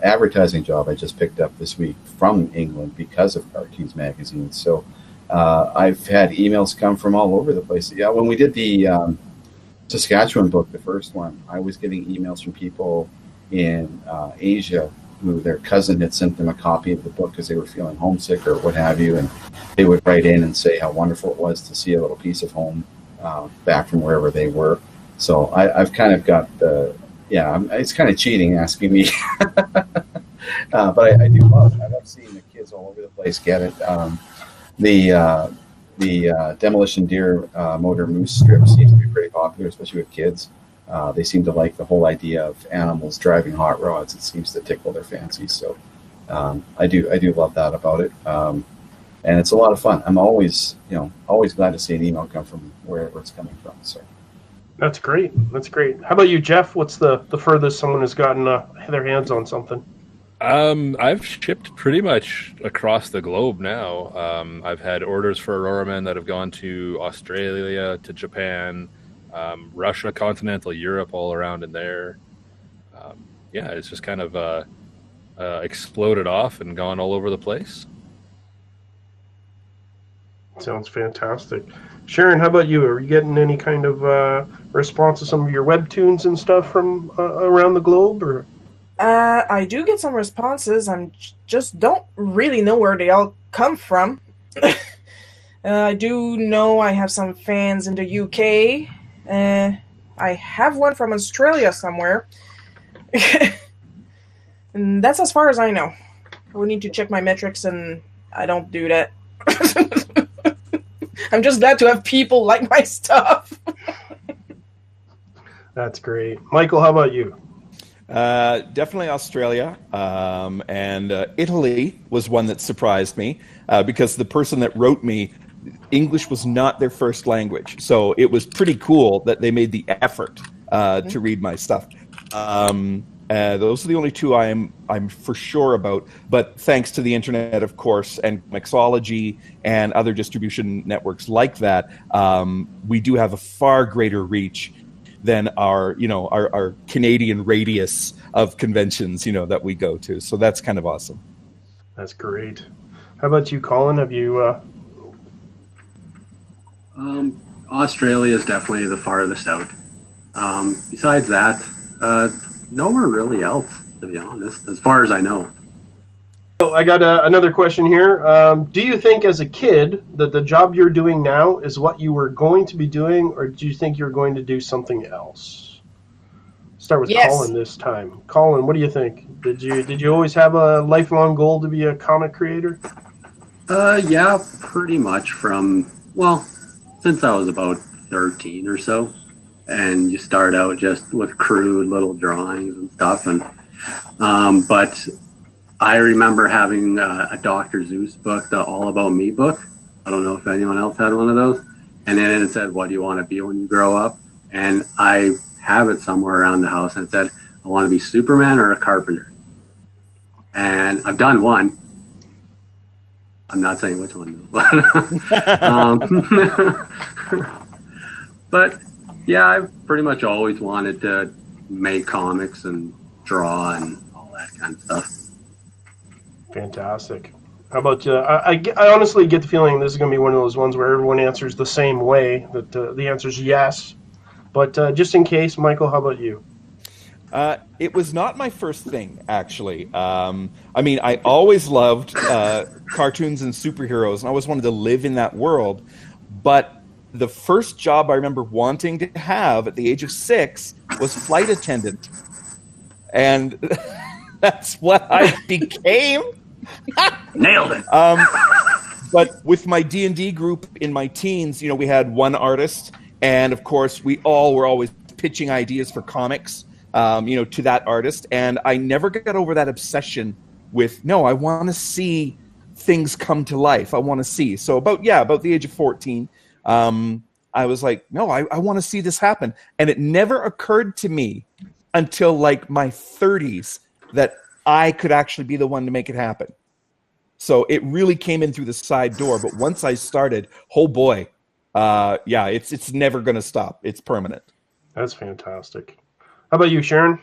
advertising job I just picked up this week from England because of Cartoons magazine. So I've had emails come from all over the place. Yeah, when we did the Saskatchewan book, the first one, I was getting emails from people in Asia who their cousin had sent them a copy of the book because they were feeling homesick or what have you, and they would write in and say how wonderful it was to see a little piece of home back from wherever they were. So I've kind of got it's kind of cheating asking me, but I do love it. I love seeing the kids all over the place get it. The Demolition Deer Motor Moose strip seems to be pretty popular, especially with kids. They seem to like the whole idea of animals driving hot rods. It seems to tickle their fancies. So I do love that about it. And it's a lot of fun. I'm always glad to see an email come from wherever it's coming from. So That's great. How about you, Jeff? What's the furthest someone has gotten their hands on something? I've shipped pretty much across the globe now. I've had orders for Aurora Man that have gone to Australia, to Japan, Russia, continental Europe, all around in there. It's just kind of exploded off and gone all over the place. Sounds fantastic. Sharon, how about you? Are you getting any kind of response to some of your webtoons and stuff from around the globe? Or I do get some responses. I just don't really know where they all come from. I do know I have some fans in the UK. I have one from Australia somewhere. And that's as far as I know. I would need to check my metrics, and I don't do that. I'm just glad to have people like my stuff. That's great. Michael, how about you? Definitely Australia, and Italy was one that surprised me because the person that wrote me, English was not their first language, so it was pretty cool that they made the effort to read my stuff. Those are the only two I'm for sure about. But thanks to the internet, of course, and Mixology and other distribution networks like that, we do have a far greater reach than our Canadian radius of conventions, that we go to. So that's kind of awesome. That's great. How about you, Colin? Have you? Australia is definitely the farthest out. Besides that, nowhere really else, to be honest, as far as I know. So I got another question here. Do you think as a kid that the job you're doing now is what you were going to be doing, or do you think you're going to do something else? Start with Yes. Colin this time. Colin, what do you think? Did you always have a lifelong goal to be a comic creator? Yeah, pretty much since I was about 13 or so. And you start out just with crude little drawings and stuff. But I remember having a Dr. Seuss book, the All About Me book. I don't know if anyone else had one of those. And then it said, what do you want to be when you grow up? And I have it somewhere around the house. And it said, I want to be Superman or a carpenter. And I've done one. I'm not saying which one. But yeah, I've pretty much always wanted to make comics and draw and all that kind of stuff. Fantastic. How about you? I honestly get the feeling this is going to be one of those ones where everyone answers the same way, that the answer is yes. But just in case, Michael, how about you? It was not my first thing, actually. I always loved cartoons and superheroes, and I always wanted to live in that world. But the first job I remember wanting to have at the age of 6 was flight attendant. And that's what I became. Nailed it. But with my D&D group in my teens, we had one artist, and of course we all were always pitching ideas for comics, to that artist. And I never got over that obsession with, no, I want to see things come to life. I want to see. So about the age of 14, I was like, no, I want to see this happen. And it never occurred to me until like my 30s that I could actually be the one to make it happen. So it really came in through the side door. But once I started, oh boy, it's never going to stop. It's permanent. That's fantastic. How about you, Sharon?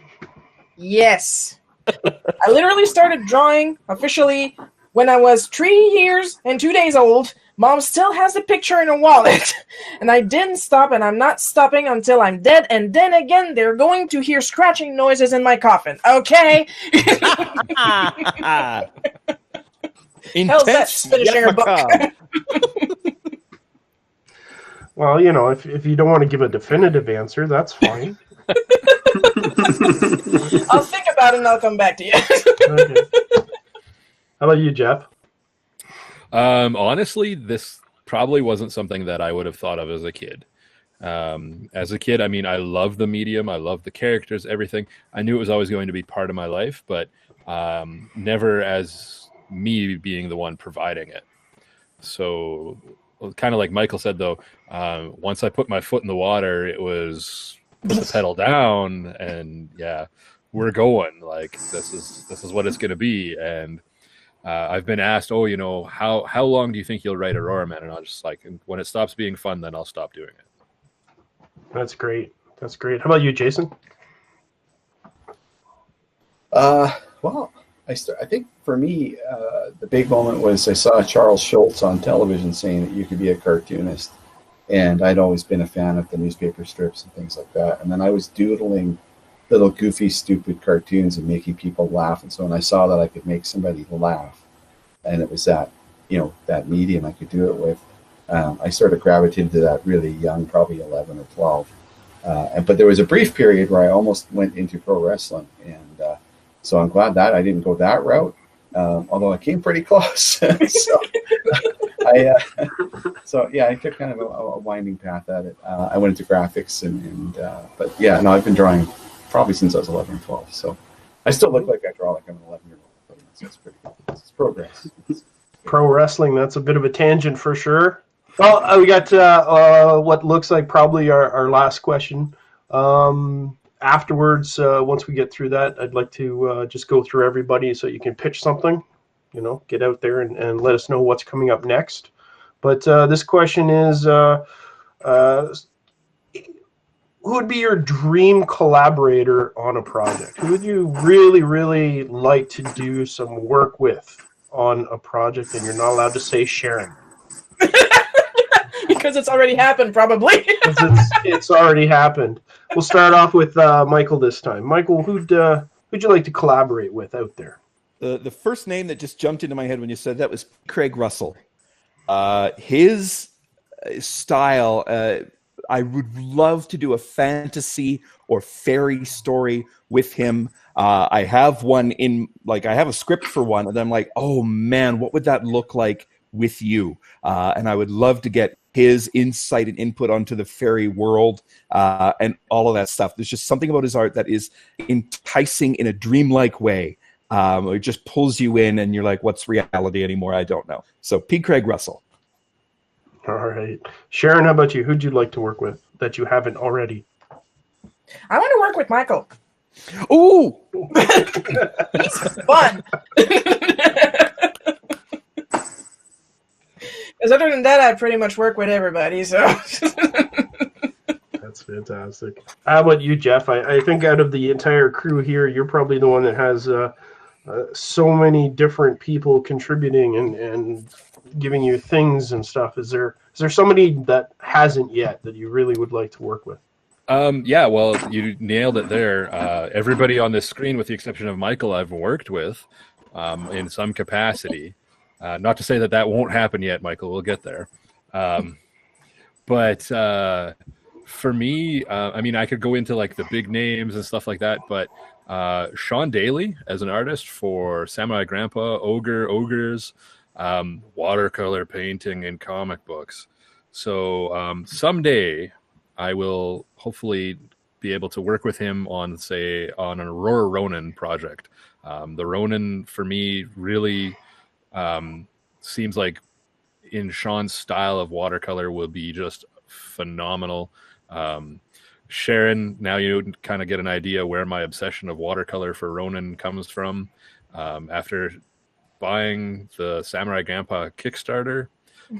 Yes. I literally started drawing officially when I was 3 years and 2 days old. Mom still has the picture in her wallet. And I didn't stop, and I'm not stopping until I'm dead. And then again, they're going to hear scratching noises in my coffin. Okay? How's that finishing her book? Well, if you don't want to give a definitive answer, that's fine. I'll think about it and I'll come back to you. Okay. How about you, Jeff? Honestly, this probably wasn't something that I would have thought of as a kid. I love the medium. I love the characters, everything. I knew it was always going to be part of my life, but never as me being the one providing it. So kind of like Michael said, though, once I put my foot in the water, it was put the pedal down and we're going. Like, this is what it's going to be. And I've been asked, how long do you think you'll write Aurora Man? And I'm just like, when it stops being fun, then I'll stop doing it. That's great. How about you, Jason? Well, I think for me, the big moment was I saw Charles Schultz on television saying that you could be a cartoonist. And I'd always been a fan of the newspaper strips and things like that. And then I was doodling little goofy, stupid cartoons and making people laugh. And so when I saw that I could make somebody laugh, and it was that medium I could do it with, I sort of gravitated to that really young, probably 11 or 12. But there was a brief period where I almost went into pro wrestling, and so I'm glad that I didn't go that route. Although I came pretty close. So yeah, I took kind of a winding path at it. I went into graphics, but yeah, no, I've been drawing probably since I was 11 or 12. So I still look like I draw like I'm an 11-year-old. So it's pretty cool. It's progress. Pro wrestling, that's a bit of a tangent for sure. Well, we got what looks like probably our last question. Afterwards, once we get through that, I'd like to just go through everybody so you can pitch something, get out there and let us know what's coming up next. But this question is, who would be your dream collaborator on a project? Who would you really, really like to do some work with on a project? And you're not allowed to say Sharon. Because it's already happened, probably. It's already happened. We'll start off with Michael this time. Michael, who'd you like to collaborate with out there? The first name that just jumped into my head when you said that was Craig Russell. His style, I would love to do a fantasy or fairy story with him. I have I have a script for one, and I'm like, oh man, what would that look like with you? And I would love to get his insight and input onto the fairy world and all of that stuff. There's just something about his art that is enticing in a dreamlike way. It just pulls you in, and you're like, what's reality anymore? I don't know. So P. Craig Russell. All right. Sharon, how about you? Who'd you like to work with that you haven't already? I want to work with Michael. Ooh! He's fun. Because other than that, I pretty much work with everybody, so... That's fantastic. How about you, Jeff? I think out of the entire crew here, you're probably the one that has so many different people contributing and giving you things and stuff. Is there somebody that hasn't yet that you really would like to work with? Yeah, well, you nailed it there. Everybody on this screen, with the exception of Michael, I've worked with in some capacity. Not to say that won't happen yet, Michael. We'll get there. But for me, I mean, I could go into like the big names and stuff like that, but Sean Daly as an artist for Samurai Grandpa, Ogres, watercolor painting, and comic books. So someday I will hopefully be able to work with him on, say, on an Aurora Ronin project. The Ronin, for me, really seems like in Sean's style of watercolor will be just phenomenal. Sharon, now you kind of get an idea where my obsession of watercolor for Ronin comes from. After buying the Samurai Grandpa Kickstarter,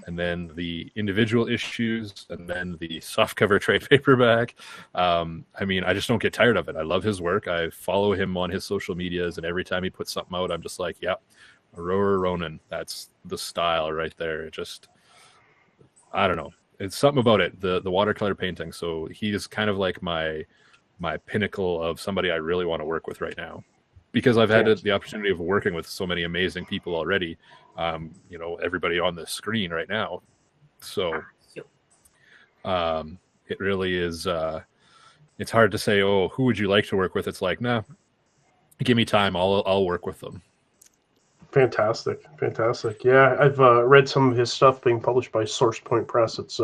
and then the individual issues, and then the softcover trade paperback. I mean, I just don't get tired of it. I love his work. I follow him on his social medias, and every time he puts something out, I'm just like, yep, Aurora Ronin. That's the style right there. It just, I don't know. It's something about it, the watercolor painting. So he is kind of like my pinnacle of somebody I really want to work with right now, because I've had the opportunity of working with so many amazing people already. Everybody on the screen right now. So it really is, it's hard to say, oh, who would you like to work with? It's like, nah, give me time. I'll work with them. Fantastic. Yeah, I've read some of his stuff being published by Source Point Press. It's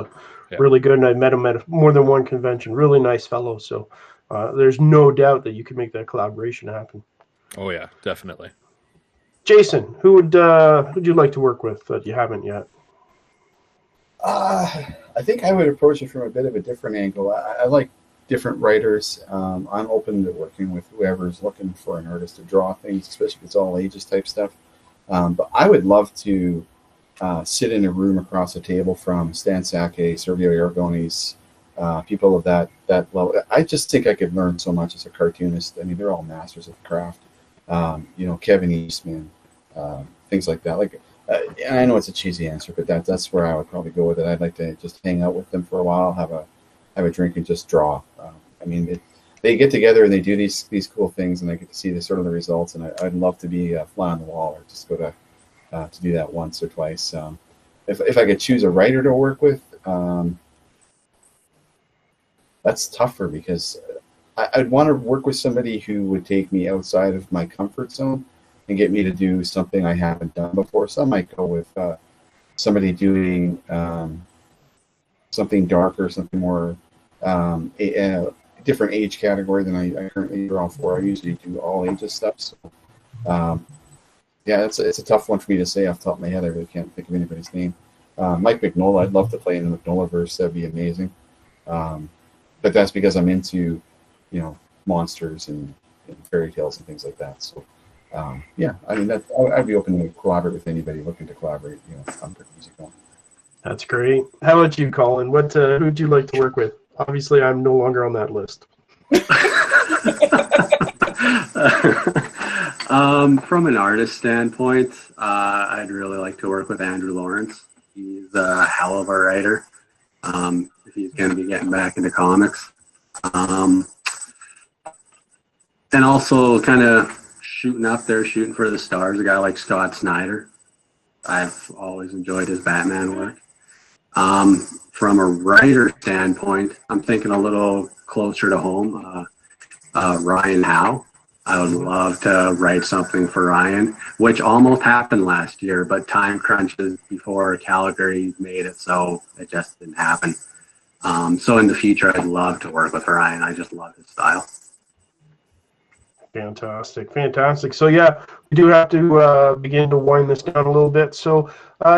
really good, and I met him at more than one convention. Really nice fellow. So there's no doubt that you can make that collaboration happen. Oh yeah, definitely. Jason, who'd you like to work with that you haven't yet? I think I would approach it from a bit of a different angle. I like different writers. I'm open to working with whoever's looking for an artist to draw things, especially if it's all ages type stuff. But I would love to sit in a room across the table from Stan Sackey, Sergio Aragones, people of that level. I just think I could learn so much as a cartoonist. I mean, they're all masters of the craft. Kevin Eastman, things like that. And I know it's a cheesy answer, but that's where I would probably go with it. I'd like to just hang out with them for a while, have a drink, and just draw. They get together and they do these cool things, and I get to see the sort of the results. And I'd love to be a fly on the wall, or just go to do that once or twice. if I could choose a writer to work with, that's tougher because I'd want to work with somebody who would take me outside of my comfort zone and get me to do something I haven't done before. So I might go with somebody doing something darker, something more a different age category than I currently draw for. I usually do all ages stuff. So, yeah, it's a tough one for me to say off the top of my head. I really can't think of anybody's name. Mike Mignola, I'd love to play in the Mignola-verse. That'd be amazing. But that's because I'm into, monsters and fairy tales and things like that. So, yeah, I mean, I'd be open to collaborate with anybody looking to collaborate, on their music going. That's great. How about you, Colin? Who'd you like to work with? Obviously, I'm no longer on that list. From an artist standpoint, I'd really like to work with Andrew Lawrence. He's a hell of a writer. If he's going to be getting back into comics. And also kind of shooting for the stars, a guy like Scott Snyder. I've always enjoyed his Batman work. From a writer standpoint, I'm thinking a little closer to home. Ryan Howe. I would love to write something for Ryan, which almost happened last year, but time crunches before Calgary made it, so it just didn't happen. So in the future, I'd love to work with Ryan. I just love his style. Fantastic. So yeah, we do have to begin to wind this down a little bit. So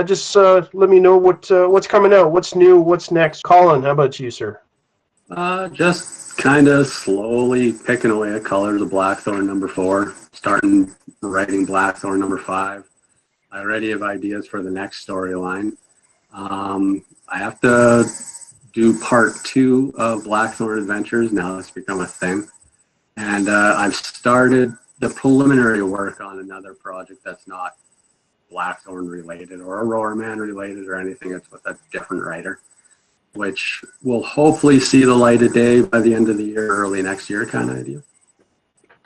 just let me know what's coming out, what's new, what's next. Colin, how about you, sir? Just kind of slowly picking away at Colors of Blackthorn #4, starting writing Blackthorn #5. I already have ideas for the next storyline. I have to do part 2 of Blackthorn Adventures. Now it's become a thing. And I've started the preliminary work on another project that's not Blackthorn related or Aurora Man related or anything. It's with a different writer, which will hopefully see the light of day by the end of the year, early next year kind of idea.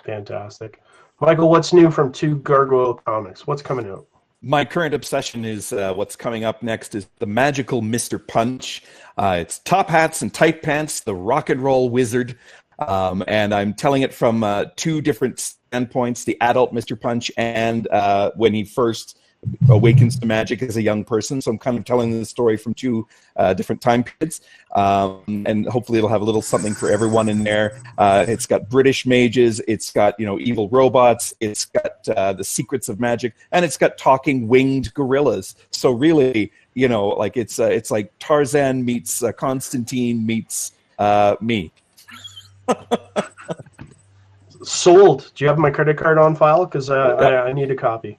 Fantastic. Michael, what's new from 2 Gargoyle Comics? What's coming out? My current obsession is what's coming up next is the magical Mr. Punch. It's top hats and tight pants, the rock and roll wizard. And I'm telling it from 2 different standpoints, the adult Mr. Punch and when he first awakens to magic as a young person. So I'm kind of telling the story from 2 different time periods. And hopefully it'll have a little something for everyone in there. It's got British mages, it's got, evil robots, it's got the secrets of magic, and it's got talking winged gorillas. So really, it's like Tarzan meets Constantine meets me. Sold. Do you have my credit card on file? Because I need a copy.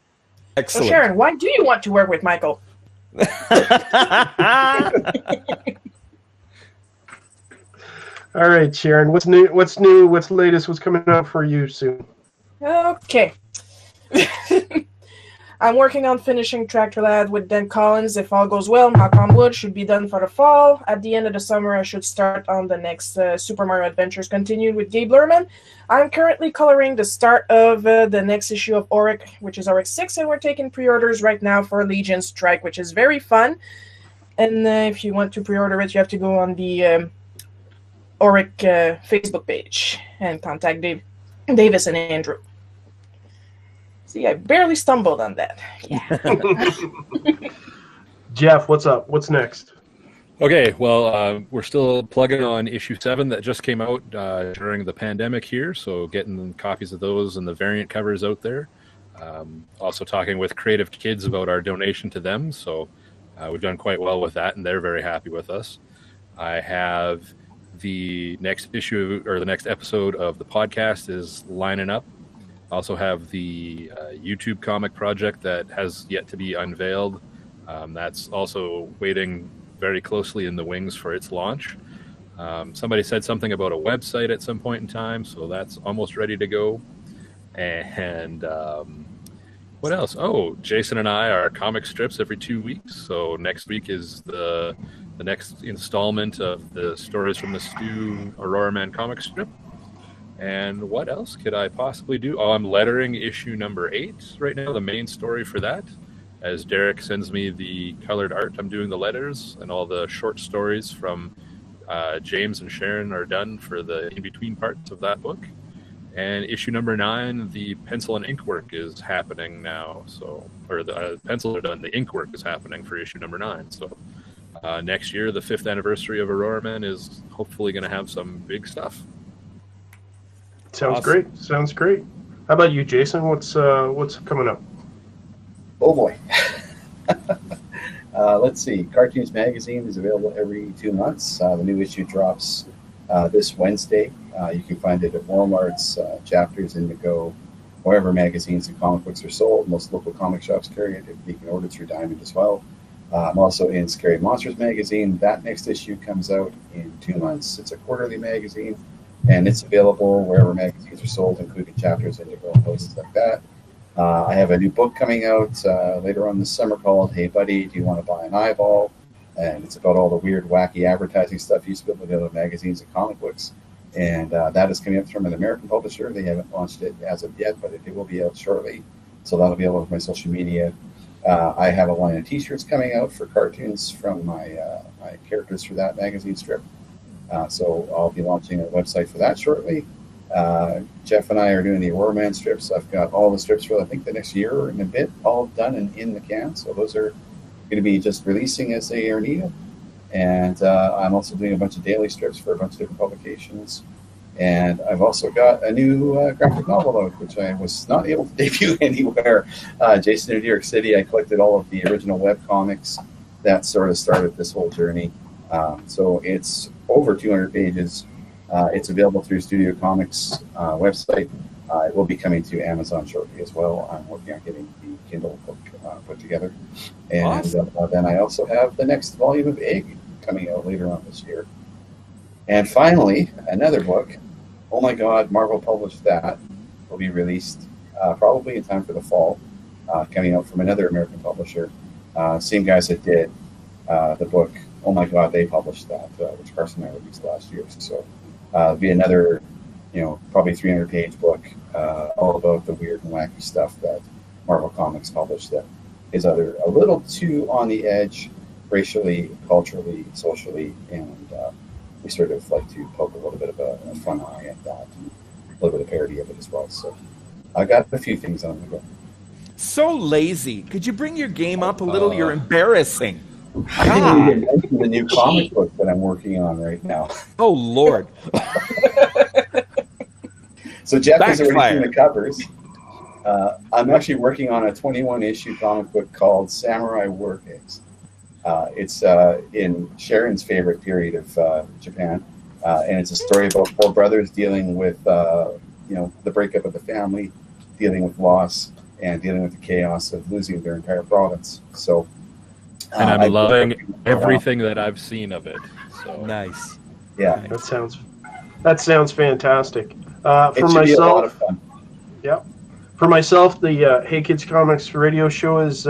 Excellent. So Sharon, why do you want to work with Michael? All right, Sharon. What's new? What's latest? What's coming up for you soon? Okay. I'm working on finishing Tractor Lad with Dan Collins. If all goes well, knock on wood, should be done for the fall. At the end of the summer, I should start on the next Super Mario Adventures continued with Gabe Lerman. I'm currently coloring the start of the next issue of Auric, which is Auric 6, and we're taking pre-orders right now for Legion Strike, which is very fun. And if you want to pre-order it, you have to go on the Auric Facebook page and contact Davis and Andrew. See, I barely stumbled on that. Yeah. Jeff, what's up? What's next? Okay, well, we're still plugging on issue 7 that just came out during the pandemic here, so getting copies of those and the variant covers out there. Also talking with Creative Kids about our donation to them, so we've done quite well with that, and they're very happy with us. I have the next issue, or the next episode of the podcast is lining up. I also have the YouTube comic project that has yet to be unveiled. That's also waiting very closely in the wings for its launch. Somebody said something about a website at some point in time, so that's almost ready to go. And what else? Oh, Jason and I are comic strips every 2 weeks. So next week is the next installment of the Stories from the Stew Aurora Man comic strip. And what else could I possibly do? Oh, I'm lettering issue number 8 right now, the main story for that. as Derek sends me the colored art, I'm doing the letters, and all the short stories from James and Sharon are done for the in-between parts of that book. And issue number 9, the pencil and ink work is happening now. So, or the pencils are done, the ink work is happening for issue number 9. So next year, the 5th anniversary of Aurora Man is hopefully going to have some big stuff. Sounds great. Sounds great. How about you, Jason? What's coming up? Oh boy. Let's see. Cartoons Magazine is available every 2 months. The new issue drops this Wednesday. You can find it at Walmart's, Chapters, Indigo, wherever magazines and comic books are sold. Most local comic shops carry it. You can order through Diamond as well. I'm also in Scary Monsters magazine. That next issue comes out in 2 months. It's a quarterly magazine, and it's available wherever magazines are sold, including Chapters, Indigo, and places like that. I have a new book coming out later on this summer called Hey Buddy, Do You Want to Buy an Eyeball? And it's about all the weird, wacky advertising stuff you used to be able to do with magazines and comic books. And that is coming up from an American publisher. They haven't launched it as of yet, but it will be out shortly. So that'll be all over my social media. I have a line of T-shirts coming out for cartoons from my characters for that magazine strip. So I'll be launching a website for that shortly. Jeff and I are doing the Aurora Man strips. I've got all the strips for, I think, the next year and a bit, all done and in the can. So those are going to be just releasing as they are needed. And I'm also doing a bunch of daily strips for a bunch of different publications. And I've also got a new graphic novel out, which I was not able to debut anywhere. Jason in New York City, I collected all of the original web comics that sort of started this whole journey. So it's over 200 pages. It's available through Studio Comics website. It will be coming to Amazon shortly as well. I'm working on getting the Kindle book put together. And awesome. Then I also have the next volume of Egg coming out later on this year. And finally, another book. Oh my God, Marvel published that. Will be released probably in time for the fall, coming out from another American publisher. Same guys that did the book. Oh my God, they published that, which Carson and I released last year. So it'll be another, probably 300-page book, all about the weird and wacky stuff that Marvel Comics published that is either a little too on the edge, racially, culturally, socially, and we sort of like to poke a little bit of a fun eye at that, and a little bit of parody of it as well. So I got a few things on the go. So lazy. Could you bring your game up a little? You're embarrassing. I didn't even mention the new comic book that I'm working on right now. Oh, Lord. So Jeff has already seen the covers. I'm actually working on a 21-issue comic book called Samurai War Pigs. It's in Sharon's favorite period of Japan, and it's a story about 4 brothers dealing with, the breakup of the family, dealing with loss, and dealing with the chaos of losing their entire province. So, and I'm loving everything that I've seen of it. So nice. Yeah, that sounds fantastic. For it should myself, be a lot of fun. Yeah. For myself, the Hey Kids Comics radio show is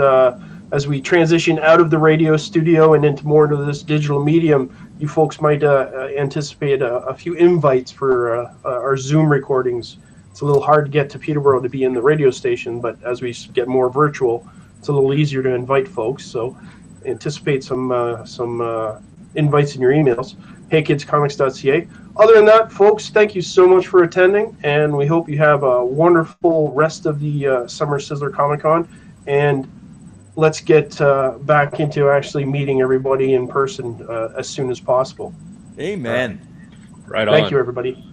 as we transition out of the radio studio and into more into this digital medium. You folks might anticipate a few invites for our Zoom recordings. It's a little hard to get to Peterborough to be in the radio station, but as we get more virtual, it's a little easier to invite folks. So anticipate some invites in your emails. HeyKidsComics.ca. Other than that, folks, thank you so much for attending, and we hope you have a wonderful rest of the Summer Sizzler Comic Con. And let's get back into actually meeting everybody in person as soon as possible. Amen. Right on. Thank you, everybody.